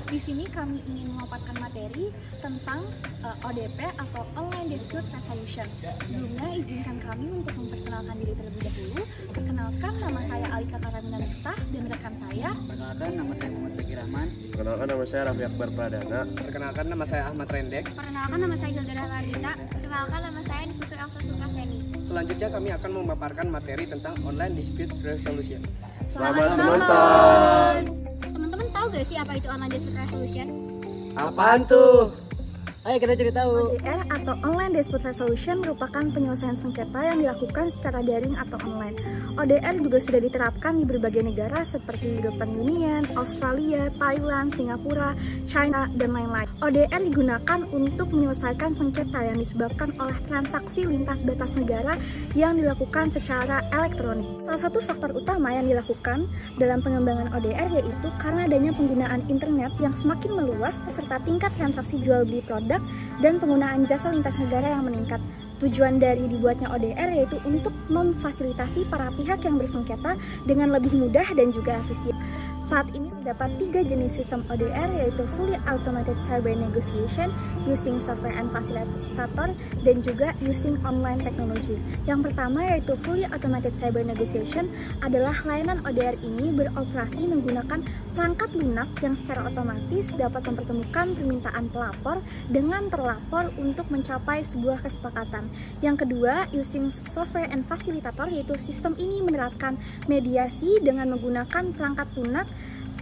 Di sini kami ingin memaparkan materi tentang ODP atau Online Dispute Resolution. Sebelumnya izinkan kami untuk memperkenalkan diri terlebih dahulu. Perkenalkan, nama saya Alika Karamina Miftah dan rekan saya. Perkenalkan, nama saya Muhammad Begi Rahman. Perkenalkan, nama saya Raffi Akbar Pradana. Perkenalkan, nama saya Ahmad Rendek. Perkenalkan, nama saya Gildara Lardita. Perkenalkan, nama saya Niputu Elsa Supraseni. Selanjutnya kami akan memaparkan materi tentang Online Dispute Resolution. Selamat menonton. Teman-teman tahu gak sih apa itu Online Dispute Resolution? Apaan tuh? Ayo kita cari tahu. ODR atau Online Dispute Resolution merupakan penyelesaian sengketa yang dilakukan secara daring atau online. ODR juga sudah diterapkan di berbagai negara seperti European Union, Australia, Thailand, Singapura, China, dan lain-lain. ODR digunakan untuk menyelesaikan sengketa yang disebabkan oleh transaksi lintas batas negara yang dilakukan secara elektronik. Salah satu faktor utama yang dilakukan dalam pengembangan ODR yaitu karena adanya penggunaan internet yang semakin meluas serta tingkat transaksi jual beli produk dan penggunaan jasa lintas negara yang meningkat. Tujuan dari dibuatnya ODR yaitu untuk memfasilitasi para pihak yang bersengketa dengan lebih mudah dan juga efisien. Saat ini terdapat 3 jenis sistem ODR yaitu Fully Automated Cyber Negotiation, Using Software and Facilitator, dan juga Using Online Technology. Yang pertama yaitu Fully Automated Cyber Negotiation adalah layanan ODR ini beroperasi menggunakan perangkat lunak yang secara otomatis dapat mempertemukan permintaan pelapor dengan terlapor untuk mencapai sebuah kesepakatan. Yang kedua, Using Software and Facilitator, yaitu sistem ini menerapkan mediasi dengan menggunakan perangkat lunak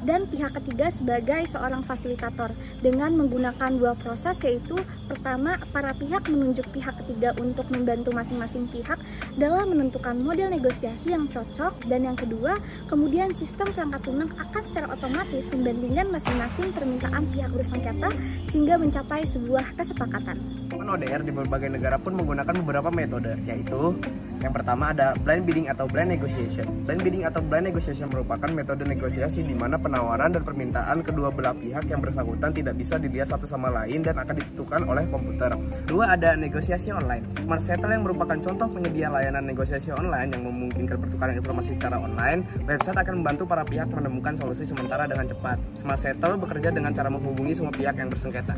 dan pihak ketiga sebagai seorang fasilitator dengan menggunakan 2 proses, yaitu pertama, para pihak menunjuk pihak ketiga untuk membantu masing-masing pihak dalam menentukan model negosiasi yang cocok, dan yang kedua, kemudian sistem perangkat lunak akan secara otomatis membandingkan masing-masing permintaan pihak bersengketa sehingga mencapai sebuah kesepakatan. ODR di berbagai negara pun menggunakan beberapa metode, yaitu yang pertama ada blind bidding atau blind negotiation. Blind bidding atau blind negotiation merupakan metode negosiasi di mana penawaran dan permintaan kedua belah pihak yang bersangkutan tidak bisa dilihat satu sama lain dan akan ditentukan oleh komputer. Kedua, ada negosiasi online. Smart Settle yang merupakan contoh penyedia layanan negosiasi online yang memungkinkan pertukaran informasi secara online. Website akan membantu para pihak menemukan solusi sementara dengan cepat. Smart Settle bekerja dengan cara menghubungi semua pihak yang bersengketa.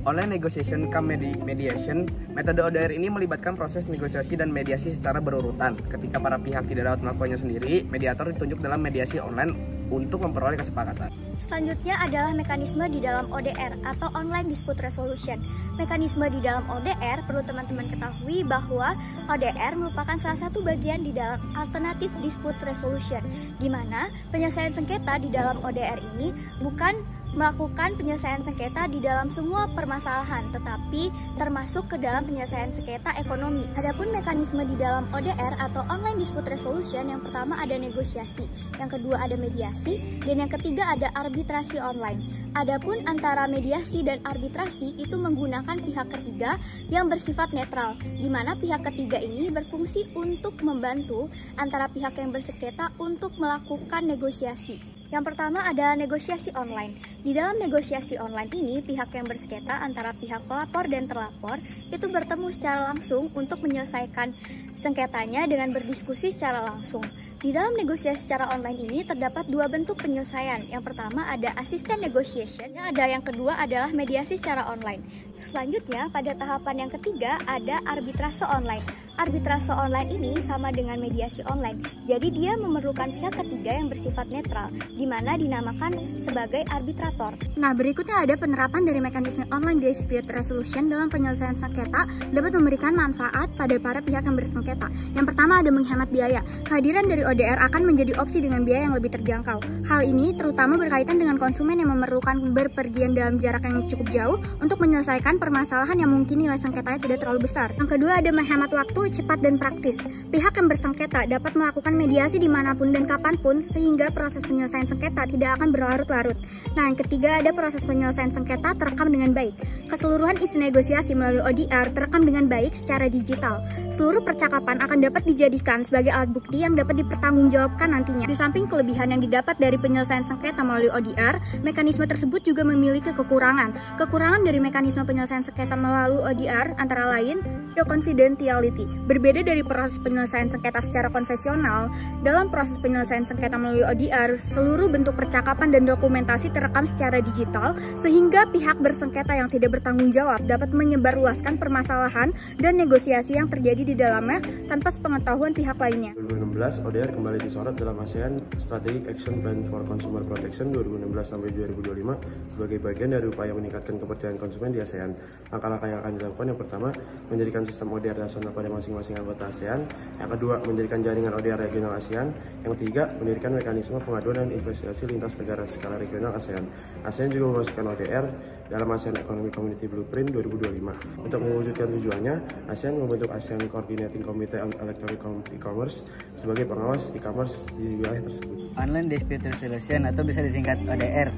Online negotiation come mediation. Metode ODR ini melibatkan proses negosiasi dan mediasi secara berurutan. Ketika para pihak tidak dapat melakukannya sendiri, mediator ditunjuk dalam mediasi online untuk memperoleh kesepakatan. Selanjutnya adalah mekanisme di dalam ODR atau Online Dispute Resolution. Mekanisme di dalam ODR perlu teman-teman ketahui bahwa ODR merupakan salah satu bagian di dalam Alternative Dispute Resolution, di mana penyelesaian sengketa di dalam ODR ini bukan melakukan penyelesaian sengketa di dalam semua permasalahan, tetapi termasuk ke dalam penyelesaian sengketa ekonomi. Adapun mekanisme di dalam ODR atau Online Dispute Resolution, yang pertama ada negosiasi, yang kedua ada mediasi, dan yang ketiga ada arbitrasi online. Adapun antara mediasi dan arbitrasi itu menggunakan pihak ketiga yang bersifat netral, di mana pihak ketiga ini berfungsi untuk membantu antara pihak yang bersengketa untuk melakukan negosiasi. Yang pertama adalah negosiasi online. Di dalam negosiasi online ini, pihak yang bersengketa antara pihak pelapor dan terlapor itu bertemu secara langsung untuk menyelesaikan sengketanya dengan berdiskusi secara langsung. Di dalam negosiasi secara online ini terdapat 2 bentuk penyelesaian. Yang pertama ada assistant negotiation, yang kedua adalah mediasi secara online. Selanjutnya, pada tahapan yang ketiga ada arbitrase online. Arbitrase online ini sama dengan mediasi online. Jadi dia memerlukan pihak ketiga yang bersifat netral, di mana dinamakan sebagai arbitrator. Nah, berikutnya ada penerapan dari mekanisme Online Dispute Resolution dalam penyelesaian sengketa dapat memberikan manfaat pada para pihak yang bersengketa. Yang pertama ada menghemat biaya. Kehadiran dari ODR akan menjadi opsi dengan biaya yang lebih terjangkau. Hal ini terutama berkaitan dengan konsumen yang memerlukan berpergian dalam jarak yang cukup jauh untuk menyelesaikan permasalahan yang mungkin nilai sengketanya tidak terlalu besar. Yang kedua ada menghemat waktu, cepat dan praktis. Pihak yang bersengketa dapat melakukan mediasi dimanapun dan kapanpun sehingga proses penyelesaian sengketa tidak akan berlarut-larut. Nah, yang ketiga ada proses penyelesaian sengketa terekam dengan baik. Keseluruhan isi negosiasi melalui ODR terekam dengan baik secara digital. Seluruh percakapan akan dapat dijadikan sebagai alat bukti yang dapat dipertanggungjawabkan nantinya. Di samping kelebihan yang didapat dari penyelesaian sengketa melalui ODR, mekanisme tersebut juga memiliki kekurangan. Kekurangan dari mekanisme penyelesaian sengketa melalui ODR antara lain confidentiality. Berbeda dari proses penyelesaian sengketa secara konvensional, dalam proses penyelesaian sengketa melalui ODR, seluruh bentuk percakapan dan dokumentasi terekam secara digital sehingga pihak bersengketa yang tidak bertanggung jawab dapat menyebarluaskan permasalahan dan negosiasi yang terjadi di dalamnya tanpa sepengetahuan pihak lainnya. 2016, ODR kembali disorot dalam ASEAN Strategic Action Plan for Consumer Protection 2016-2025 sebagai bagian dari upaya meningkatkan kepercayaan konsumen di ASEAN. Langkah-langkah yang akan dilakukan yang pertama, menjadikan sistem ODR nasional pada masing-masing anggota ASEAN. Yang kedua, mendirikan jaringan ODR regional ASEAN. Yang ketiga, mendirikan mekanisme pengaduan dan investigasi lintas negara skala regional ASEAN. ASEAN juga memasukkan ODR dalam ASEAN Economic Community Blueprint 2025. Untuk mewujudkan tujuannya, ASEAN membentuk ASEAN Coordinating Committee on Electronic E-commerce sebagai pengawas e-commerce di wilayah tersebut. Online Dispute Resolution atau bisa disingkat ODR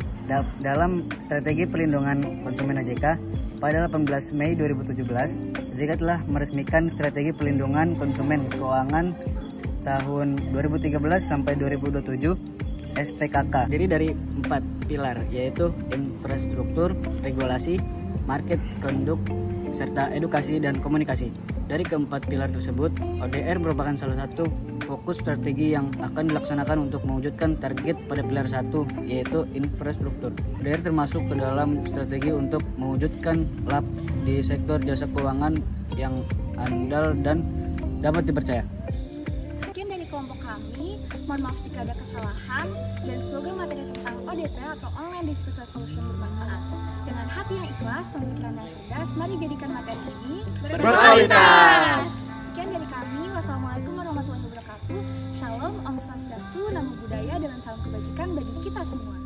dalam strategi pelindungan konsumen OJK pada 18 Mei 2017, OJK telah meresmikan strategi pelindungan konsumen keuangan tahun 2013 sampai 2027 SPKK. Jadi dari 4 pilar, yaitu infrastruktur, regulasi, market conduct, serta edukasi dan komunikasi. Dari keempat pilar tersebut, ODR merupakan salah satu fokus strategi yang akan dilaksanakan untuk mewujudkan target pada pilar 1, yaitu infrastruktur. ODR termasuk ke dalam strategi untuk mewujudkan lab di sektor jasa keuangan yang andal dan dapat dipercaya. Sekian dari kelompok kami, mohon maaf jika ada kesalahan, dan semoga materi tentang ODP atau Online Dispute Resolution bermanfaat. Dengan hati yang ikhlas, pemikiran yang cerdas, mari jadikan materi ini berkualitas. Sekian dari kami, wassalamualaikum warahmatullahi wabarakatuh. Shalom, Om Swastiastu, Namo Buddhaya, dengan salam kebajikan bagi kita semua.